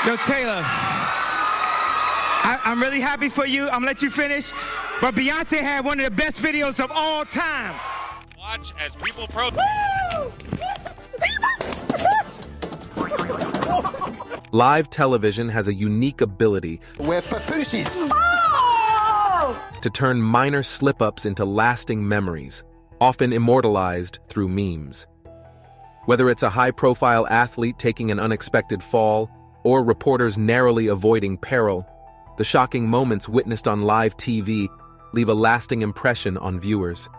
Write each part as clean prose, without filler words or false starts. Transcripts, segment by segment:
Yo, Taylor, I'm really happy for you. I'm gonna let you finish. But Beyonce had one of the best videos of all time. Watch as people protest. Live television has a unique ability We're papooses. to turn minor slip-ups into lasting memories, often immortalized through memes. Whether it's a high-profile athlete taking an unexpected fall, or reporters narrowly avoiding peril, the shocking moments witnessed on live TV leave a lasting impression on viewers.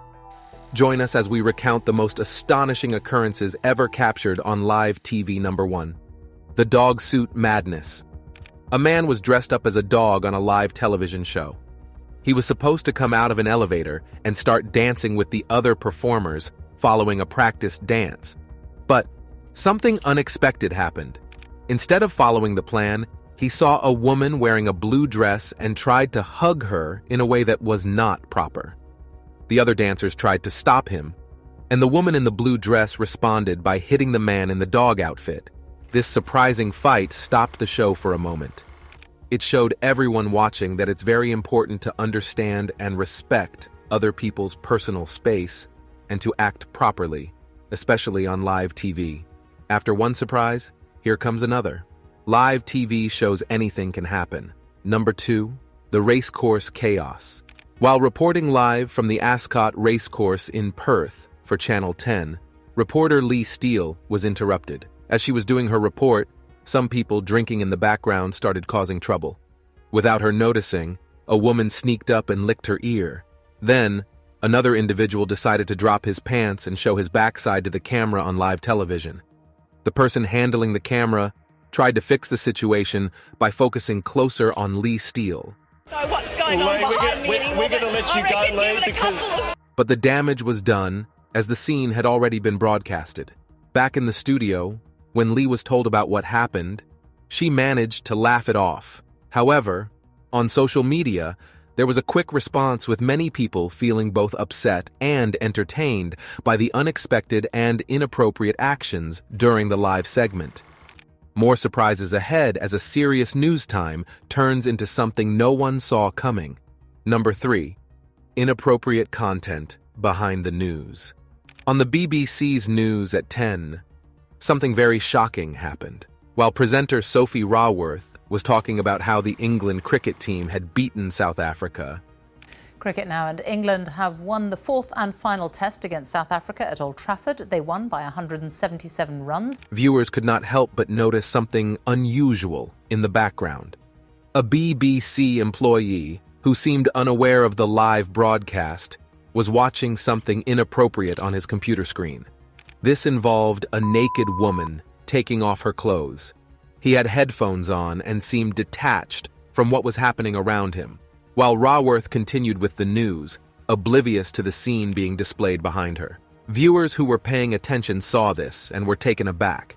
Join us as we recount the most astonishing occurrences ever captured on live TV. Number 1. The dog suit madness. A man was dressed up as a dog on a live television show. He was supposed to come out of an elevator and start dancing with the other performers following a practiced dance. But something unexpected happened. Instead of following the plan, he saw a woman wearing a blue dress and tried to hug her in a way that was not proper. The other dancers tried to stop him, and the woman in the blue dress responded by hitting the man in the dog outfit. This surprising fight stopped the show for a moment. It showed everyone watching that it's very important to understand and respect other people's personal space and to act properly, especially on live TV. After one surprise, here comes another. Live TV shows anything can happen. Number 2, the racecourse chaos. While reporting live from the Ascot racecourse in Perth for Channel 10, reporter Lee Steele was interrupted. As she was doing her report, some people drinking in the background started causing trouble. Without her noticing, a woman sneaked up and licked her ear. Then, another individual decided to drop his pants and show his backside to the camera on live television. The person handling the camera tried to fix the situation by focusing closer on Lee Steele. So what's going on? We're going to let you go, Lee, because... But the damage was done, as the scene had already been broadcasted. Back in the studio, when Lee was told about what happened, she managed to laugh it off. However, on social media, there was a quick response with many people feeling both upset and entertained by the unexpected and inappropriate actions during the live segment. More surprises ahead as a serious news time turns into something no one saw coming. Number 3. Inappropriate content behind the news. On the BBC's news at 10, something very shocking happened. While presenter Sophie Raworth was talking about how the England cricket team had beaten South Africa. Cricket now, and England have won the 4th and final test against South Africa at Old Trafford. They won by 177 runs. Viewers could not help but notice something unusual in the background. A BBC employee, who seemed unaware of the live broadcast, was watching something inappropriate on his computer screen. This involved a naked woman taking off her clothes. He had headphones on and seemed detached from what was happening around him, while Raworth continued with the news, oblivious to the scene being displayed behind her. Viewers who were paying attention saw this and were taken aback.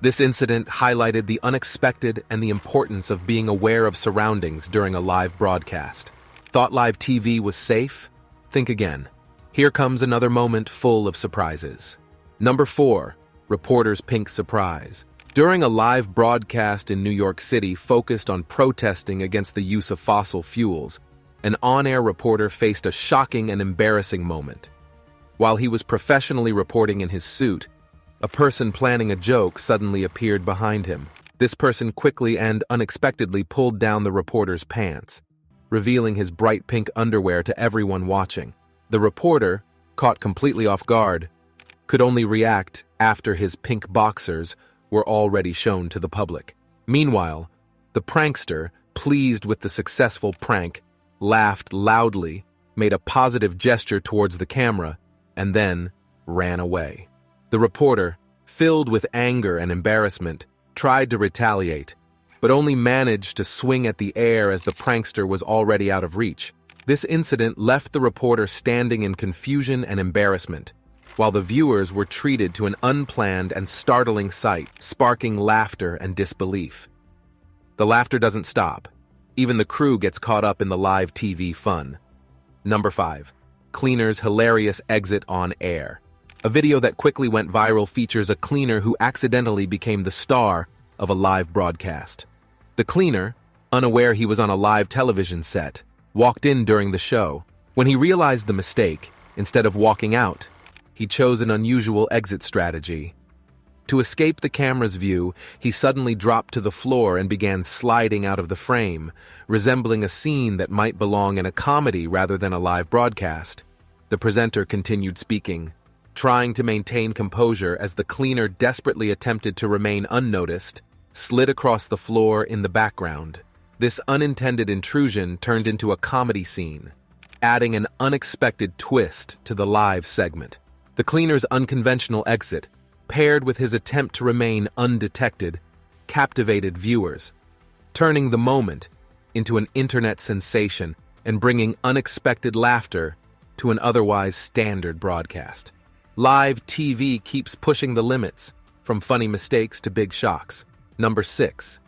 This incident highlighted the unexpected and the importance of being aware of surroundings during a live broadcast. Thought live TV was safe? Think again. Here comes another moment full of surprises. Number 4, reporter's pink surprise. During a live broadcast in New York City focused on protesting against the use of fossil fuels, an on-air reporter faced a shocking and embarrassing moment. While he was professionally reporting in his suit, a person planning a joke suddenly appeared behind him. This person quickly and unexpectedly pulled down the reporter's pants, revealing his bright pink underwear to everyone watching. The reporter, caught completely off guard, could only react after his pink boxers were already shown to the public. Meanwhile, the prankster, pleased with the successful prank, laughed loudly, made a positive gesture towards the camera, and then ran away. The reporter, filled with anger and embarrassment, tried to retaliate, but only managed to swing at the air as the prankster was already out of reach. This incident left the reporter standing in confusion and embarrassment, while the viewers were treated to an unplanned and startling sight, sparking laughter and disbelief. The laughter doesn't stop. Even the crew gets caught up in the live TV fun. Number 5. Cleaner's hilarious exit on air. A video that quickly went viral features a cleaner who accidentally became the star of a live broadcast. The cleaner, unaware he was on a live television set, walked in during the show. When he realized the mistake, instead of walking out, he chose an unusual exit strategy. To escape the camera's view, he suddenly dropped to the floor and began sliding out of the frame, resembling a scene that might belong in a comedy rather than a live broadcast. The presenter continued speaking, trying to maintain composure as the cleaner desperately attempted to remain unnoticed, slid across the floor in the background. This unintended intrusion turned into a comedy scene, adding an unexpected twist to the live segment. The cleaner's unconventional exit, paired with his attempt to remain undetected, captivated viewers, turning the moment into an internet sensation and bringing unexpected laughter to an otherwise standard broadcast. Live TV keeps pushing the limits, from funny mistakes to big shocks. Number 6.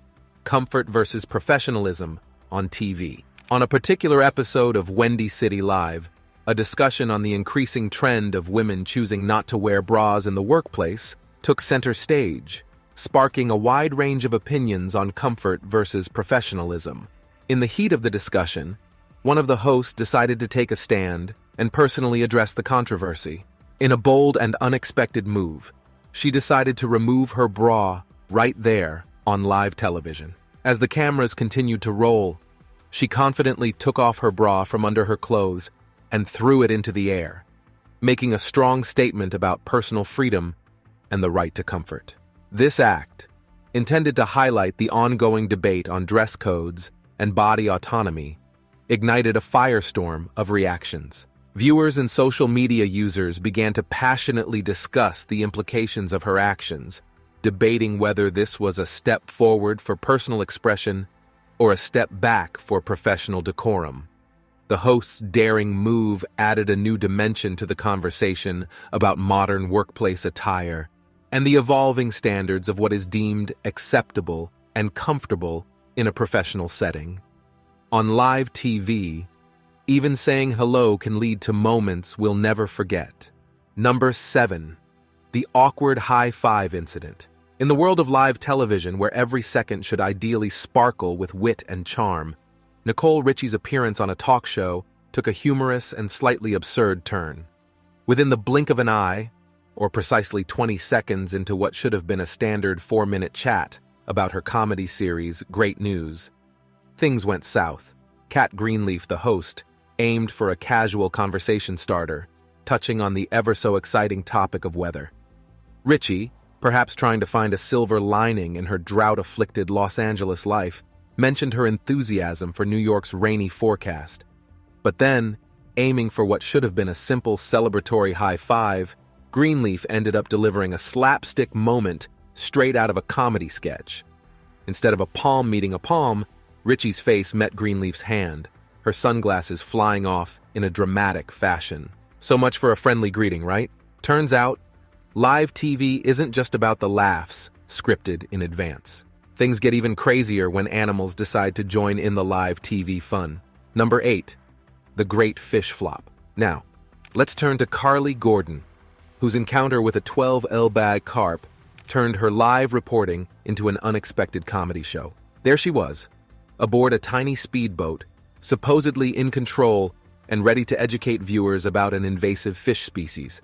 Comfort versus professionalism on TV. On a particular episode of Windy City Live, a discussion on the increasing trend of women choosing not to wear bras in the workplace took center stage, sparking a wide range of opinions on comfort versus professionalism. In the heat of the discussion, one of the hosts decided to take a stand and personally address the controversy. In a bold and unexpected move, she decided to remove her bra right there on live television. As the cameras continued to roll, she confidently took off her bra from under her clothes and threw it into the air, making a strong statement about personal freedom and the right to comfort. This act, intended to highlight the ongoing debate on dress codes and body autonomy, ignited a firestorm of reactions. Viewers and social media users began to passionately discuss the implications of her actions, debating whether this was a step forward for personal expression or a step back for professional decorum. The host's daring move added a new dimension to the conversation about modern workplace attire and the evolving standards of what is deemed acceptable and comfortable in a professional setting. On live TV, even saying hello can lead to moments we'll never forget. Number 7. The awkward high five incident. In the world of live television, where every second should ideally sparkle with wit and charm, Nicole Richie's appearance on a talk show took a humorous and slightly absurd turn. Within the blink of an eye, or precisely 20 seconds into what should have been a standard 4-minute chat about her comedy series, Great News, things went south. Kat Greenleaf, the host, aimed for a casual conversation starter, touching on the ever-so-exciting topic of weather. Richie, perhaps trying to find a silver lining in her drought-afflicted Los Angeles life, mentioned her enthusiasm for New York's rainy forecast. But then, aiming for what should have been a simple celebratory high five, Greenleaf ended up delivering a slapstick moment straight out of a comedy sketch. Instead of a palm meeting a palm, Richie's face met Greenleaf's hand, her sunglasses flying off in a dramatic fashion. So much for a friendly greeting, right? Turns out, live TV isn't just about the laughs scripted in advance. Things get even crazier when animals decide to join in the live TV fun. Number 8. The Great Fish Flop. Now, let's turn to Carly Gordon, whose encounter with a 12L bag carp turned her live reporting into an unexpected comedy show. There she was, aboard a tiny speedboat, supposedly in control and ready to educate viewers about an invasive fish species.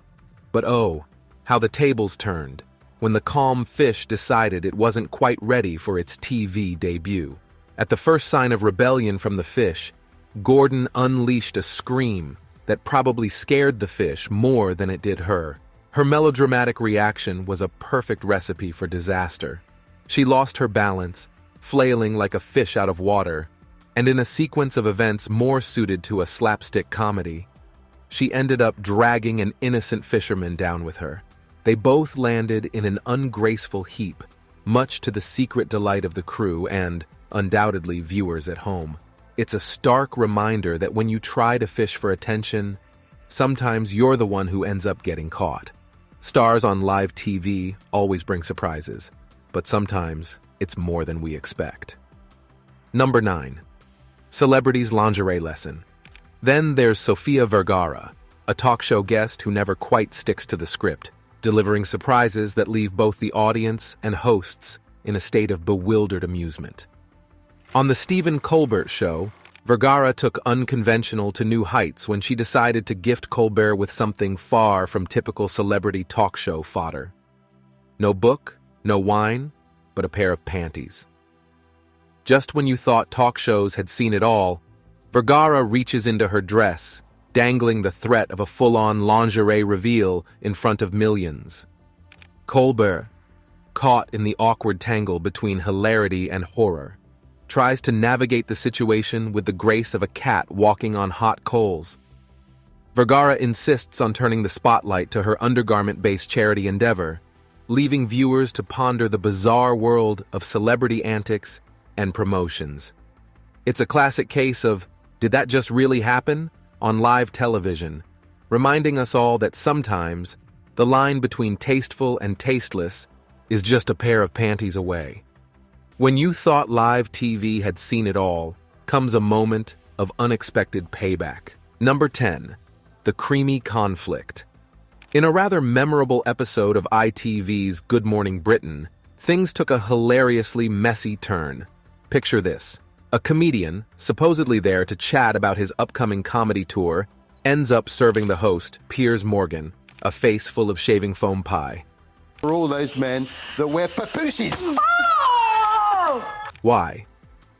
But oh, how the tables turned when the calm fish decided it wasn't quite ready for its TV debut. At the first sign of rebellion from the fish, Gordon unleashed a scream that probably scared the fish more than it did her. Her melodramatic reaction was a perfect recipe for disaster. She lost her balance, flailing like a fish out of water, and in a sequence of events more suited to a slapstick comedy, she ended up dragging an innocent fisherman down with her. They both landed in an ungraceful heap, much to the secret delight of the crew and, undoubtedly, viewers at home. It's a stark reminder that when you try to fish for attention, sometimes you're the one who ends up getting caught. Stars on live TV always bring surprises, but sometimes it's more than we expect. Number 9. Celebrities' lingerie lesson. Then there's Sofia Vergara, a talk show guest who never quite sticks to the script, delivering surprises that leave both the audience and hosts in a state of bewildered amusement. On the Stephen Colbert Show, Vergara took unconventional to new heights when she decided to gift Colbert with something far from typical celebrity talk show fodder. No book, no wine, but a pair of panties. Just when you thought talk shows had seen it all, Vergara reaches into her dress, dangling the threat of a full-on lingerie reveal in front of millions. Colbert, caught in the awkward tangle between hilarity and horror, tries to navigate the situation with the grace of a cat walking on hot coals. Vergara insists on turning the spotlight to her undergarment-based charity endeavor, leaving viewers to ponder the bizarre world of celebrity antics and promotions. It's a classic case of, did that just really happen? On live television, reminding us all that sometimes the line between tasteful and tasteless is just a pair of panties away. When you thought live TV had seen it all, comes a moment of unexpected payback. Number 10. The Creamy Conflict. In a rather memorable episode of ITV's Good Morning Britain, things took a hilariously messy turn. Picture this. A comedian, supposedly there to chat about his upcoming comedy tour, ends up serving the host, Piers Morgan, a face full of shaving foam pie. For all those men that wear papooses. Why?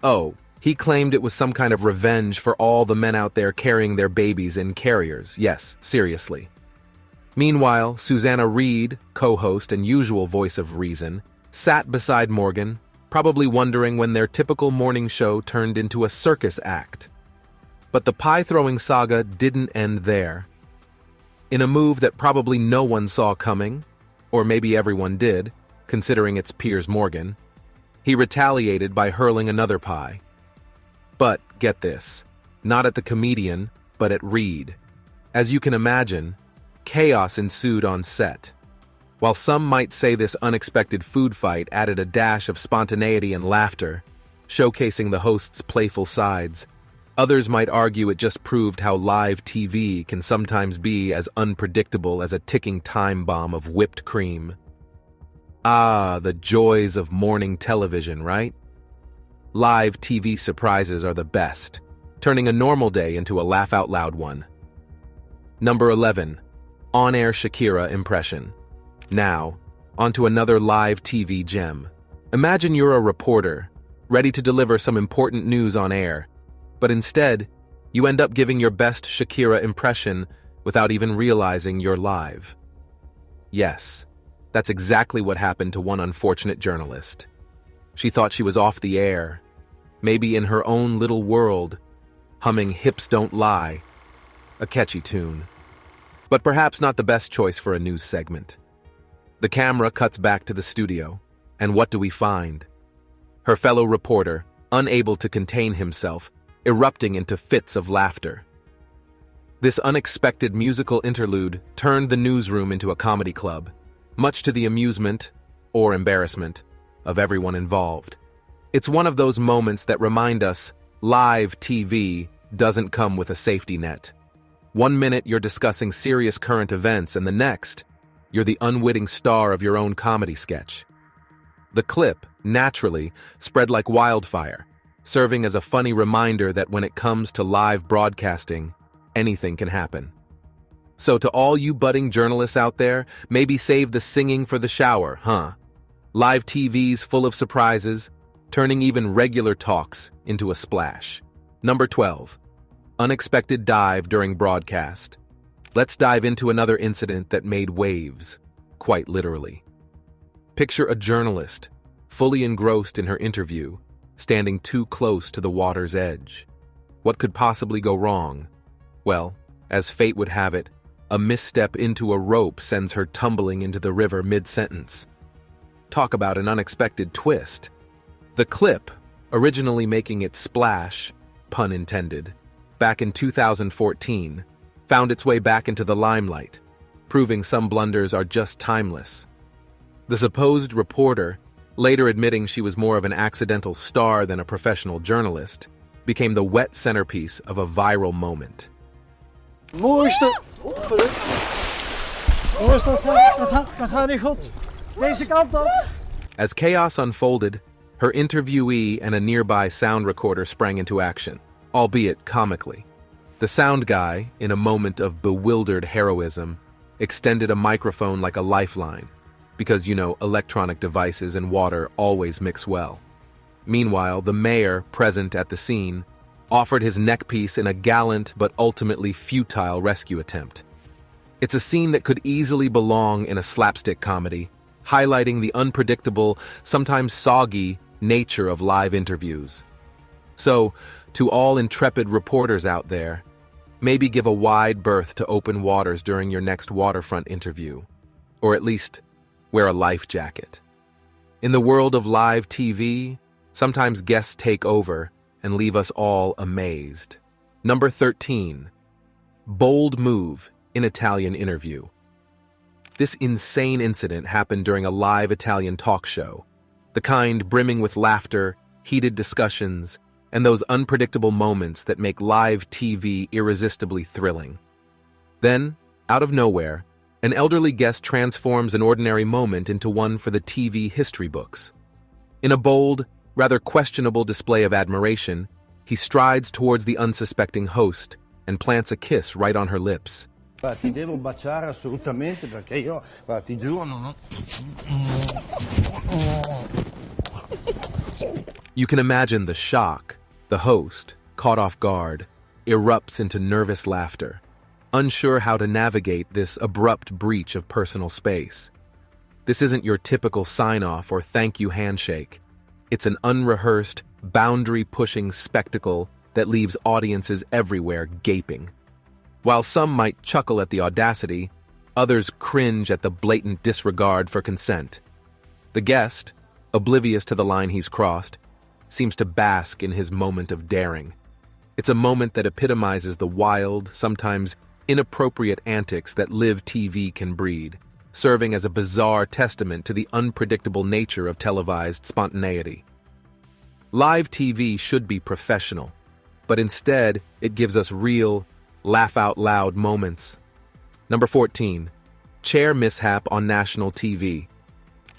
Oh, he claimed it was some kind of revenge for all the men out there carrying their babies in carriers. Yes, seriously. Meanwhile, Susanna Reid, co-host and usual voice of reason, sat beside Morgan, probably wondering when their typical morning show turned into a circus act. But the pie-throwing saga didn't end there. In a move that probably no one saw coming, or maybe everyone did, considering it's Piers Morgan, he retaliated by hurling another pie. But, get this, not at the comedian, but at Reid. As you can imagine, chaos ensued on set. While some might say this unexpected food fight added a dash of spontaneity and laughter, showcasing the host's playful sides, others might argue it just proved how live TV can sometimes be as unpredictable as a ticking time bomb of whipped cream. Ah, the joys of morning television, right? Live TV surprises are the best, turning a normal day into a laugh-out-loud one. Number 11. On-air Shakira impression. Now, onto another live TV gem. Imagine you're a reporter, ready to deliver some important news on air, but instead, you end up giving your best Shakira impression without even realizing you're live. Yes, that's exactly what happened to one unfortunate journalist. She thought she was off the air, maybe in her own little world, humming Hips Don't Lie, a catchy tune. But perhaps not the best choice for a news segment. The camera cuts back to the studio, and what do we find? Her fellow reporter, unable to contain himself, erupting into fits of laughter. This unexpected musical interlude turned the newsroom into a comedy club, much to the amusement, or embarrassment, of everyone involved. It's one of those moments that remind us live TV doesn't come with a safety net. 1 minute you're discussing serious current events, and the next, you're the unwitting star of your own comedy sketch. The clip, naturally, spread like wildfire, serving as a funny reminder that when it comes to live broadcasting, anything can happen. So to all you budding journalists out there, maybe save the singing for the shower, huh? Live TV's full of surprises, turning even regular talks into a splash. Number 12. Unexpected dive during broadcast. Let's dive into another incident that made waves, quite literally. Picture a journalist, fully engrossed in her interview, standing too close to the water's edge. What could possibly go wrong? Well, as fate would have it, a misstep into a rope sends her tumbling into the river mid-sentence. Talk about an unexpected twist. The clip, originally making its splash, pun intended, back in 2014, found its way back into the limelight, proving some blunders are just timeless. The supposed reporter, later admitting she was more of an accidental star than a professional journalist, became the wet centerpiece of a viral moment. Mooiste. Mooiste, dat gaat niet goed. Deze kant op. As chaos unfolded, her interviewee and a nearby sound recorder sprang into action, albeit comically. The sound guy, in a moment of bewildered heroism, extended a microphone like a lifeline, because, electronic devices and water always mix well. Meanwhile, the mayor, present at the scene, offered his neckpiece in a gallant but ultimately futile rescue attempt. It's a scene that could easily belong in a slapstick comedy, highlighting the unpredictable, sometimes soggy, nature of live interviews. So, to all intrepid reporters out there, maybe give a wide berth to open waters during your next waterfront interview, or at least wear a life jacket. In the world of live TV, sometimes guests take over and leave us all amazed. Number 13. Bold move in Italian interview. This insane incident happened during a live Italian talk show, the kind brimming with laughter, heated discussions, and those unpredictable moments that make live TV irresistibly thrilling. Then, out of nowhere, an elderly guest transforms an ordinary moment into one for the TV history books. In a bold, rather questionable display of admiration, he strides towards the unsuspecting host and plants a kiss right on her lips. Ti devo baciare assolutamente perché io, ti giuro, non. You can imagine the shock. The host, caught off guard, erupts into nervous laughter, unsure how to navigate this abrupt breach of personal space. This isn't your typical sign-off or thank you handshake. It's an unrehearsed, boundary-pushing spectacle that leaves audiences everywhere gaping. While some might chuckle at the audacity, others cringe at the blatant disregard for consent. The guest, oblivious to the line he's crossed, seems to bask in his moment of daring. It's a moment that epitomizes the wild, sometimes inappropriate antics that live TV can breed, serving as a bizarre testament to the unpredictable nature of televised spontaneity. Live TV should be professional, but instead it gives us real, laugh-out-loud moments. Number 14. Chair mishap on national TV.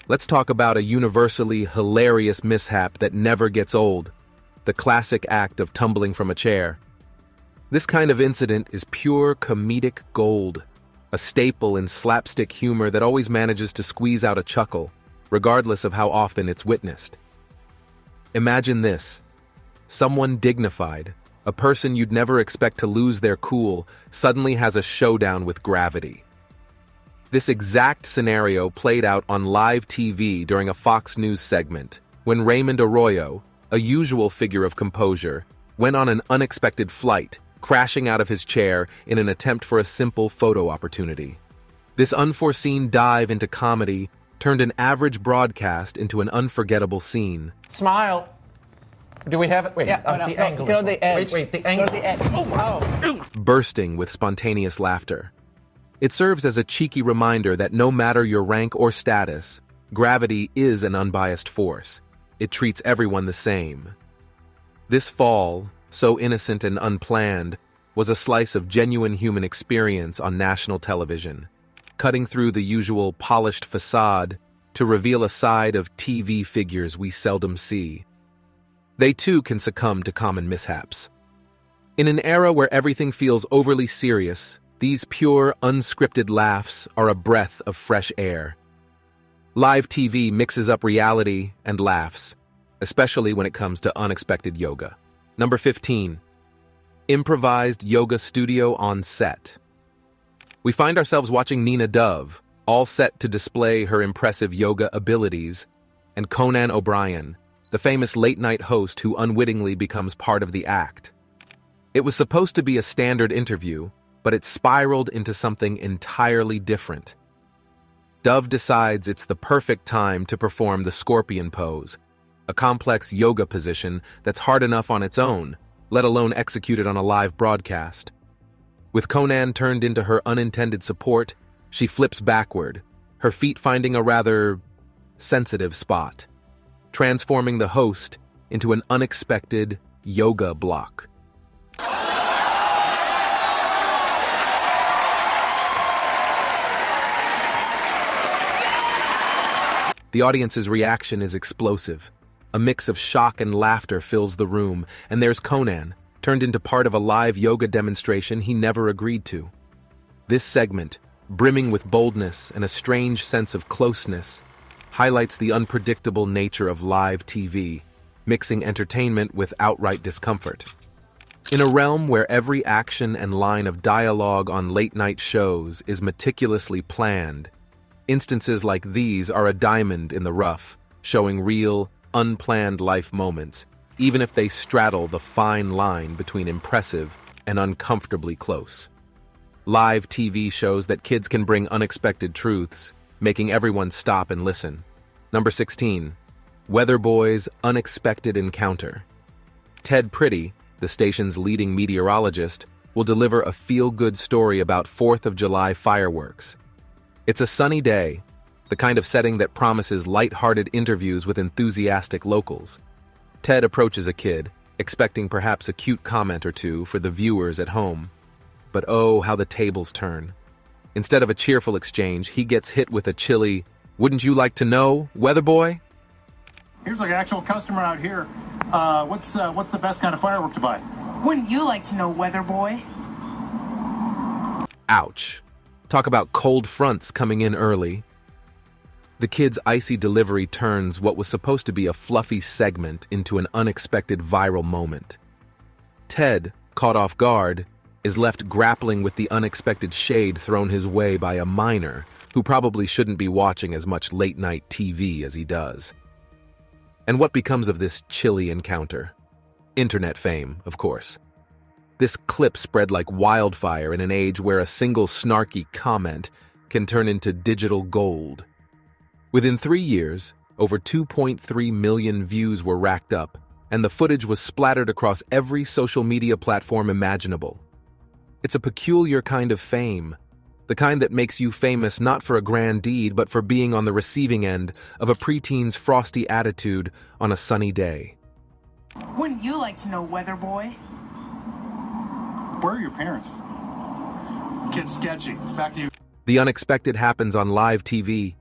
Let's talk about a universally hilarious mishap that never gets old, the classic act of tumbling from a chair. This kind of incident is pure comedic gold, a staple in slapstick humor that always manages to squeeze out a chuckle, regardless of how often it's witnessed. Imagine this. Someone dignified, a person you'd never expect to lose their cool, suddenly has a showdown with gravity. This exact scenario played out on live TV during a Fox News segment, when Raymond Arroyo, a usual figure of composure, went on an unexpected flight, crashing out of his chair in an attempt for a simple photo opportunity. This unforeseen dive into comedy turned an average broadcast into an unforgettable scene. Smile. Do we have it? Wait, Yeah, the angle. go to the edge. Wait, the angle. Go to the edge. Oh, wow. Bursting with spontaneous laughter. It serves as a cheeky reminder that no matter your rank or status, gravity is an unbiased force. It treats everyone the same. This fall, so innocent and unplanned, was a slice of genuine human experience on national television, cutting through the usual polished facade to reveal a side of TV figures we seldom see. They too can succumb to common mishaps. In an era where everything feels overly serious, these pure, unscripted laughs are a breath of fresh air. Live TV mixes up reality and laughs, especially when it comes to unexpected yoga. Number 15. Improvised yoga studio on set. We find ourselves watching Nina Dove, all set to display her impressive yoga abilities, and Conan O'Brien, the famous late-night host who unwittingly becomes part of the act. It was supposed to be a standard interview, but it spiraled into something entirely different. Dove decides it's the perfect time to perform the scorpion pose, a complex yoga position that's hard enough on its own, let alone executed on a live broadcast. With Conan turned into her unintended support, she flips backward, her feet finding a rather sensitive spot, transforming the host into an unexpected yoga block. The audience's reaction is explosive. A mix of shock and laughter fills the room, and there's Conan, turned into part of a live yoga demonstration he never agreed to. This segment, brimming with boldness and a strange sense of closeness, highlights the unpredictable nature of live TV, mixing entertainment with outright discomfort. In a realm where every action and line of dialogue on late-night shows is meticulously planned, instances like these are a diamond in the rough, showing real, unplanned life moments, even if they straddle the fine line between impressive and uncomfortably close. Live TV shows that kids can bring unexpected truths, making everyone stop and listen. Number 16. Weather Boy's Unexpected Encounter. Ted Pretty, the station's leading meteorologist, will deliver a feel-good story about 4th of July fireworks. It's a sunny day, the kind of setting that promises light-hearted interviews with enthusiastic locals. Ted approaches a kid, expecting perhaps a cute comment or two for the viewers at home. But oh, how the tables turn. Instead of a cheerful exchange, he gets hit with a chilly, "Wouldn't you like to know, Weather Boy?" Here's an actual customer out here. What's the best kind of firework to buy? Wouldn't you like to know, Weather Boy? Ouch. Talk about cold fronts coming in early. The kid's icy delivery turns what was supposed to be a fluffy segment into an unexpected viral moment. Ted, caught off guard, is left grappling with the unexpected shade thrown his way by a minor who probably shouldn't be watching as much late-night TV as he does. And what becomes of this chilly encounter? Internet fame, of course. This clip spread like wildfire in an age where a single snarky comment can turn into digital gold. Within 3 years, over 2.3 million views were racked up, and the footage was splattered across every social media platform imaginable. It's a peculiar kind of fame, the kind that makes you famous not for a grand deed, but for being on the receiving end of a preteen's frosty attitude on a sunny day. Wouldn't you like to know, Weather Boy? Where are your parents? Kid's sketchy. Back to you. The unexpected happens on live TV,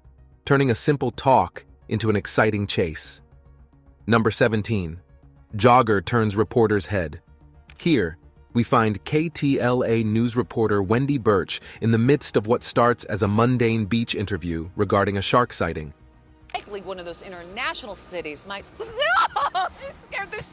turning a simple talk into an exciting chase. Number 17. Jogger turns reporter's head. Here, we find KTLA news reporter Wendy Birch in the midst of what starts as a mundane beach interview regarding a shark sighting. Likely one of those international cities might... No! You scared the shit.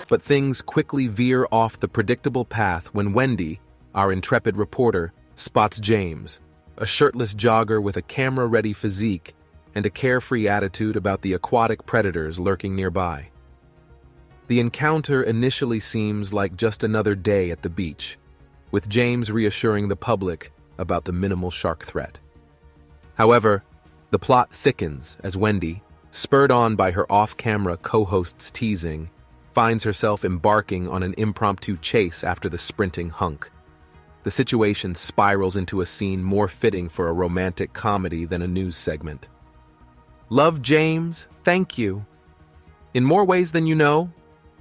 But things quickly veer off the predictable path when Wendy, our intrepid reporter, spots James, a shirtless jogger with a camera-ready physique and a carefree attitude about the aquatic predators lurking nearby. The encounter initially seems like just another day at the beach, with James reassuring the public about the minimal shark threat. However, the plot thickens as Wendy, spurred on by her off-camera co-host's teasing, finds herself embarking on an impromptu chase after the sprinting hunk. The situation spirals into a scene more fitting for a romantic comedy than a news segment. "Love James, thank you. In more ways than you know,"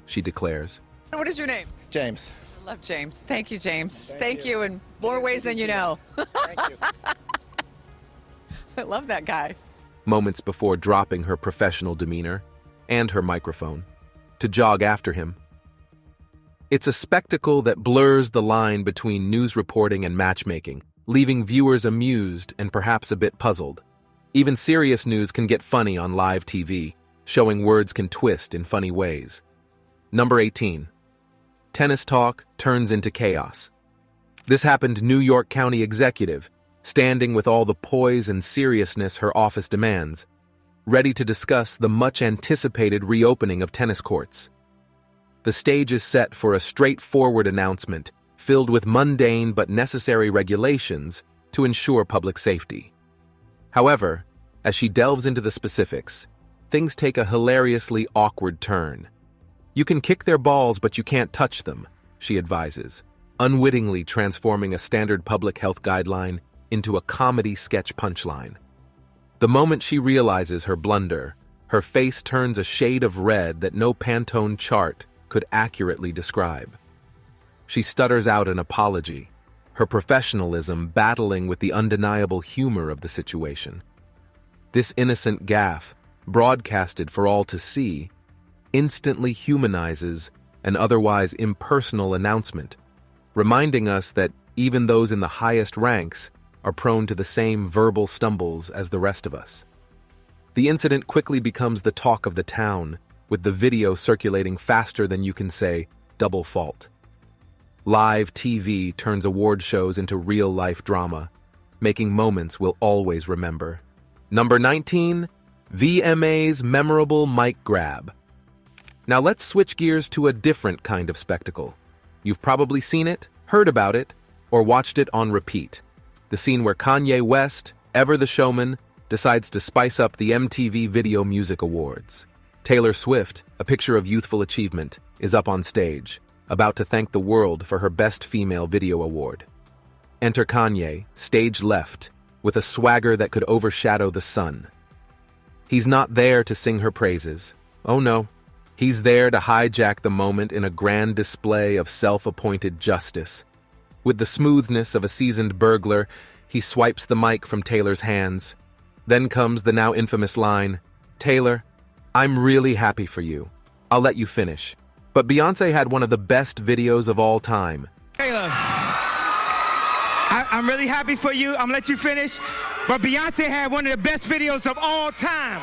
she declares. What is your name? James. I love James. Thank you, James. Thank you in more ways than you know. Thank you. I love that guy. Moments before dropping her professional demeanor and her microphone to jog after him. It's a spectacle that blurs the line between news reporting and matchmaking, leaving viewers amused and perhaps a bit puzzled. Even serious news can get funny on live TV, showing words can twist in funny ways. Number 18. Tennis talk turns into chaos. This happened New York County executive, standing with all the poise and seriousness her office demands, ready to discuss the much-anticipated reopening of tennis courts. The stage is set for a straightforward announcement filled with mundane but necessary regulations to ensure public safety. However, as she delves into the specifics, things take a hilariously awkward turn. "You can kick their balls, but you can't touch them," she advises, unwittingly transforming a standard public health guideline into a comedy sketch punchline. The moment she realizes her blunder, her face turns a shade of red that no Pantone chart could accurately describe. She stutters out an apology, her professionalism battling with the undeniable humor of the situation. This innocent gaffe, broadcasted for all to see, instantly humanizes an otherwise impersonal announcement, reminding us that even those in the highest ranks are prone to the same verbal stumbles as the rest of us. The incident quickly becomes the talk of the town, with the video circulating faster than you can say, double fault. Live TV turns award shows into real-life drama, making moments we'll always remember. Number 19, VMA's memorable mic grab. Now let's switch gears to a different kind of spectacle. You've probably seen it, heard about it, or watched it on repeat. The scene where Kanye West, ever the showman, decides to spice up the MTV Video Music Awards. Taylor Swift, a picture of youthful achievement, is up on stage, about to thank the world for her Best Female Video Award. Enter Kanye, stage left, with a swagger that could overshadow the sun. He's not there to sing her praises. Oh no, he's there to hijack the moment in a grand display of self-appointed justice. With the smoothness of a seasoned burglar, he swipes the mic from Taylor's hands. Then comes the now infamous line, "Taylor, I'm really happy for you. I'll let you finish." But Beyoncé had one of the best videos of all time. Taylor, I'm really happy for you. I'm gonna let you finish. But Beyonce had one of the best videos of all time.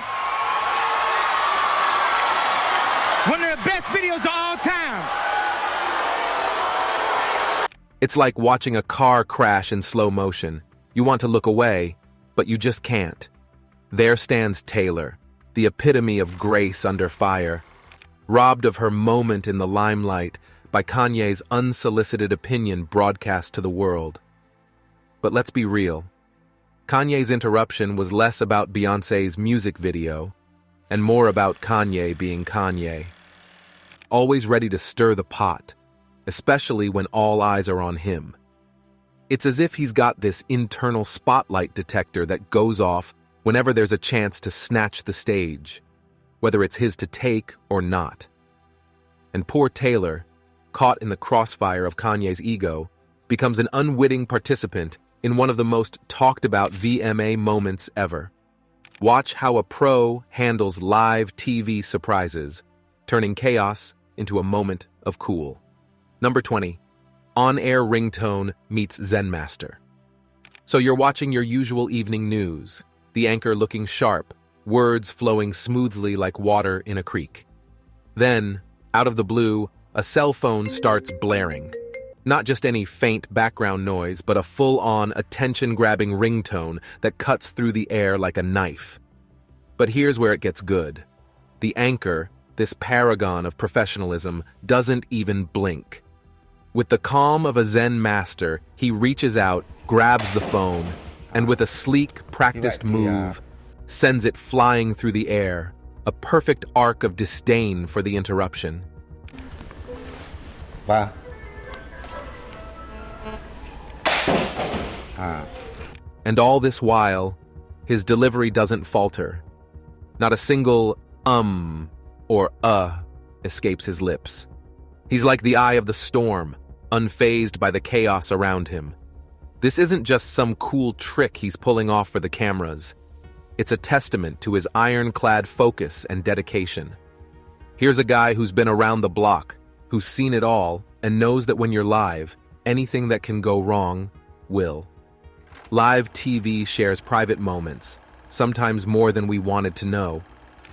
One of the best videos of all time. It's like watching a car crash in slow motion. You want to look away, but you just can't. There stands Taylor, the epitome of grace under fire, robbed of her moment in the limelight by Kanye's unsolicited opinion broadcast to the world. But let's be real. Kanye's interruption was less about Beyoncé's music video and more about Kanye being Kanye. Always ready to stir the pot, especially when all eyes are on him. It's as if he's got this internal spotlight detector that goes off whenever there's a chance to snatch the stage, whether it's his to take or not. And poor Taylor, caught in the crossfire of Kanye's ego, becomes an unwitting participant in one of the most talked about VMA moments ever. Watch how a pro handles live TV surprises, turning chaos into a moment of cool. Number 20, on-air ringtone meets Zen Master. So you're watching your usual evening news, the anchor looking sharp, words flowing smoothly like water in a creek. Then, out of the blue, a cell phone starts blaring. Not just any faint background noise, but a full-on, attention-grabbing ringtone that cuts through the air like a knife. But here's where it gets good. The anchor, this paragon of professionalism, doesn't even blink. With the calm of a Zen master, he reaches out, grabs the phone, and with a sleek, practiced move, sends it flying through the air, a perfect arc of disdain for the interruption. Wow. And all this while, his delivery doesn't falter. Not a single or escapes his lips. He's like the eye of the storm, unfazed by the chaos around him. This isn't just some cool trick he's pulling off for the cameras. It's a testament to his ironclad focus and dedication. Here's a guy who's been around the block, who's seen it all, and knows that when you're live, anything that can go wrong will. Live TV shares private moments, sometimes more than we wanted to know.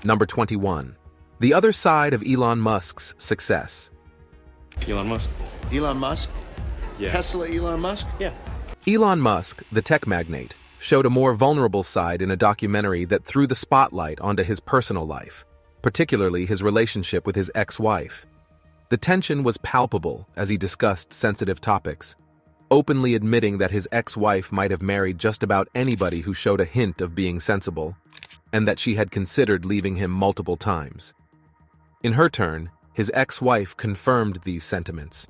Number 21. The other side of Elon Musk's success. Elon Musk. Elon Musk? Yeah. Tesla Elon Musk? Yeah. Elon Musk, the tech magnate, showed a more vulnerable side in a documentary that threw the spotlight onto his personal life, particularly his relationship with his ex-wife. The tension was palpable as he discussed sensitive topics, openly admitting that his ex-wife might have married just about anybody who showed a hint of being sensible, and that she had considered leaving him multiple times. In her turn, his ex-wife confirmed these sentiments.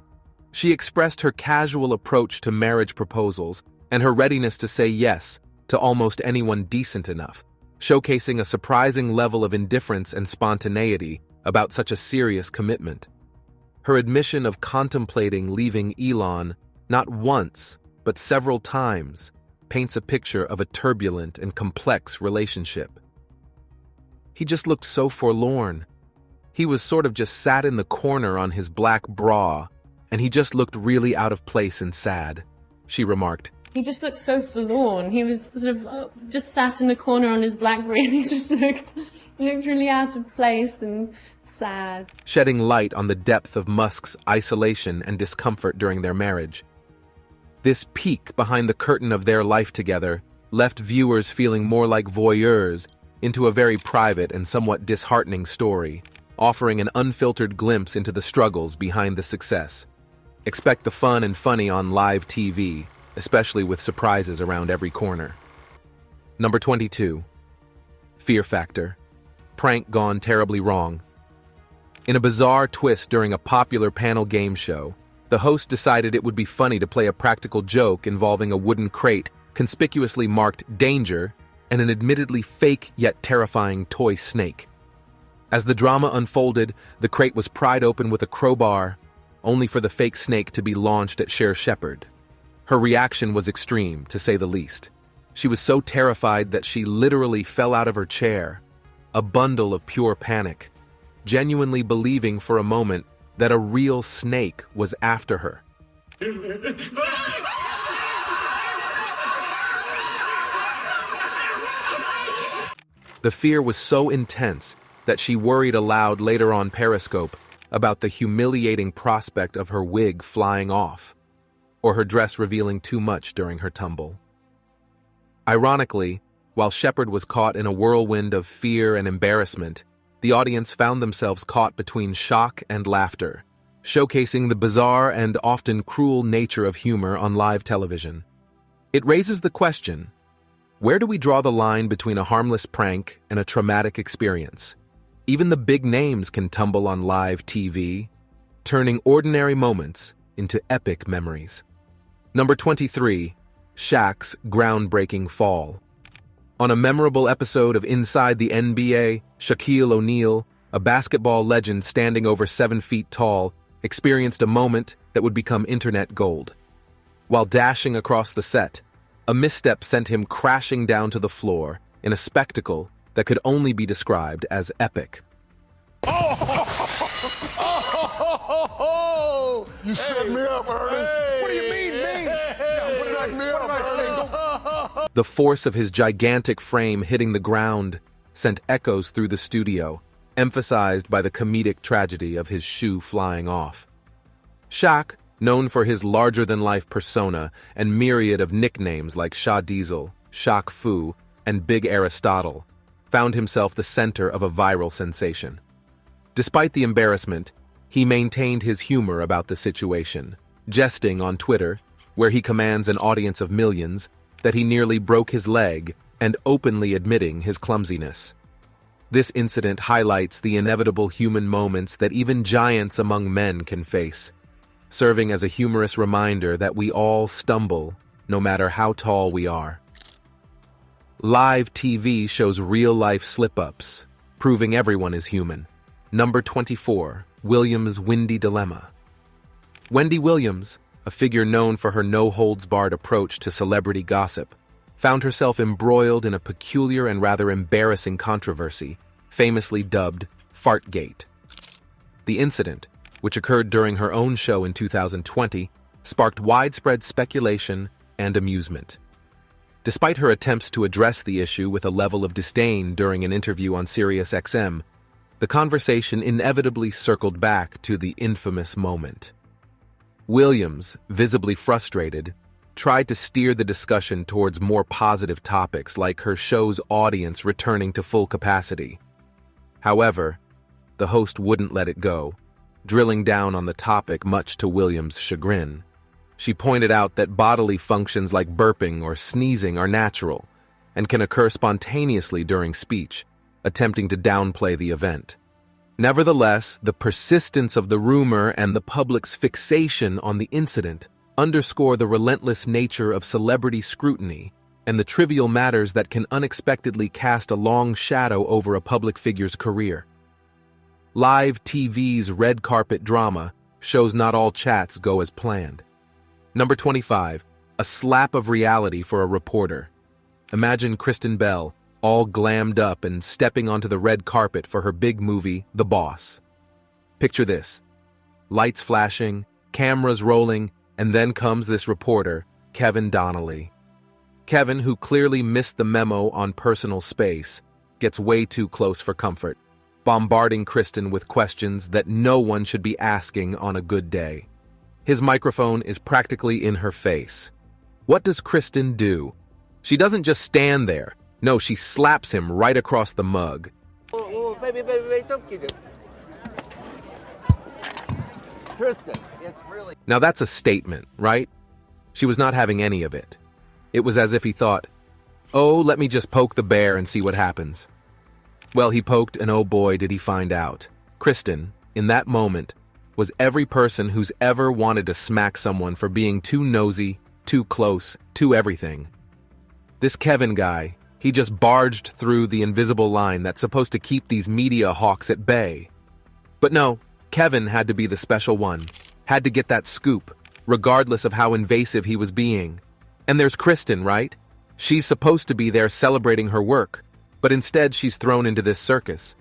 She expressed her casual approach to marriage proposals and her readiness to say yes to almost anyone decent enough, showcasing a surprising level of indifference and spontaneity about such a serious commitment. Her admission of contemplating leaving Elon not once, but several times, paints a picture of a turbulent and complex relationship. He just looked so forlorn. He was sort of just sat in the corner on his black bra, and he just looked really out of place and sad, she remarked. He just looked so forlorn. He was sort of just sat in the corner on his BlackBerry and he just looked really out of place and sad. Shedding light on the depth of Musk's isolation and discomfort during their marriage. This peek behind the curtain of their life together left viewers feeling more like voyeurs into a very private and somewhat disheartening story, offering an unfiltered glimpse into the struggles behind the success. Expect the fun and funny on live TV, especially with surprises around every corner. Number 22. Fear factor. Prank gone terribly wrong. In a bizarre twist during a popular panel game show, the host decided it would be funny to play a practical joke involving a wooden crate conspicuously marked danger and an admittedly fake yet terrifying toy snake. As the drama unfolded, the crate was pried open with a crowbar, only for the fake snake to be launched at Cher Shepherd. Her reaction was extreme, to say the least. She was so terrified that she literally fell out of her chair, a bundle of pure panic, genuinely believing for a moment that a real snake was after her. The fear was so intense that she worried aloud later on Periscope about the humiliating prospect of her wig flying off, or her dress revealing too much during her tumble. Ironically, while Shepherd was caught in a whirlwind of fear and embarrassment, the audience found themselves caught between shock and laughter, showcasing the bizarre and often cruel nature of humor on live television. It raises the question, where do we draw the line between a harmless prank and a traumatic experience? Even the big names can tumble on live TV, turning ordinary moments into epic memories. Number 23. Shaq's groundbreaking fall. On a memorable episode of Inside the NBA, Shaquille O'Neal, a basketball legend standing over 7 feet tall, experienced a moment that would become internet gold. While dashing across the set, a misstep sent him crashing down to the floor in a spectacle that could only be described as epic. You set me up, Ernie. What do you mean, me? You set me up, Ernie. The force of his gigantic frame hitting the ground sent echoes through the studio, emphasized by the comedic tragedy of his shoe flying off. Shaq, known for his larger-than-life persona and myriad of nicknames like Sha Diesel, Shaq Fu, and Big Aristotle, found himself the center of a viral sensation. Despite the embarrassment, he maintained his humor about the situation, jesting on Twitter, where he commands an audience of millions, that he nearly broke his leg and openly admitting his clumsiness. This incident highlights the inevitable human moments that even giants among men can face, serving as a humorous reminder that we all stumble, no matter how tall we are. Live TV shows real-life slip-ups, proving everyone is human. Number 24. Williams' Windy Dilemma. Wendy Williams, a figure known for her no-holds-barred approach to celebrity gossip, found herself embroiled in a peculiar and rather embarrassing controversy, famously dubbed Fartgate. The incident, which occurred during her own show in 2020, sparked widespread speculation and amusement. Despite her attempts to address the issue with a level of disdain during an interview on SiriusXM, the conversation inevitably circled back to the infamous moment. Williams, visibly frustrated, tried to steer the discussion towards more positive topics like her show's audience returning to full capacity. However, the host wouldn't let it go, drilling down on the topic much to Williams' chagrin. She pointed out that bodily functions like burping or sneezing are natural and can occur spontaneously during speech, attempting to downplay the event. Nevertheless, the persistence of the rumor and the public's fixation on the incident underscore the relentless nature of celebrity scrutiny and the trivial matters that can unexpectedly cast a long shadow over a public figure's career. Live TV's red carpet drama shows not all chats go as planned. Number 25. A slap of reality for a reporter. Imagine Kristen Bell, all glammed up and stepping onto the red carpet for her big movie, The Boss. Picture this. Lights flashing, cameras rolling, and then comes this reporter, Kevin Donnelly. Kevin, who clearly missed the memo on personal space, gets way too close for comfort, bombarding Kristen with questions that no one should be asking on a good day. His microphone is practically in her face. What does Kristen do? She doesn't just stand there. No, she slaps him right across the mug. Kristen, it's really... Now that's a statement, right? She was not having any of it. It was as if he thought, oh, let me just poke the bear and see what happens. Well, he poked, and oh boy, did he find out. Kristen, in that moment, was every person who's ever wanted to smack someone for being too nosy, too close, too everything. This Kevin guy, he just barged through the invisible line that's supposed to keep these media hawks at bay. But no, Kevin had to be the special one, had to get that scoop, regardless of how invasive he was being. And there's Kristen, right? She's supposed to be there celebrating her work, but instead she's thrown into this circus.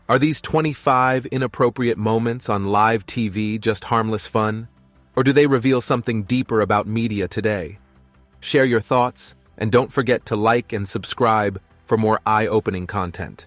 Are these 25 inappropriate moments on live TV just harmless fun? Or do they reveal something deeper about media today? Share your thoughts, and don't forget to like and subscribe for more eye-opening content.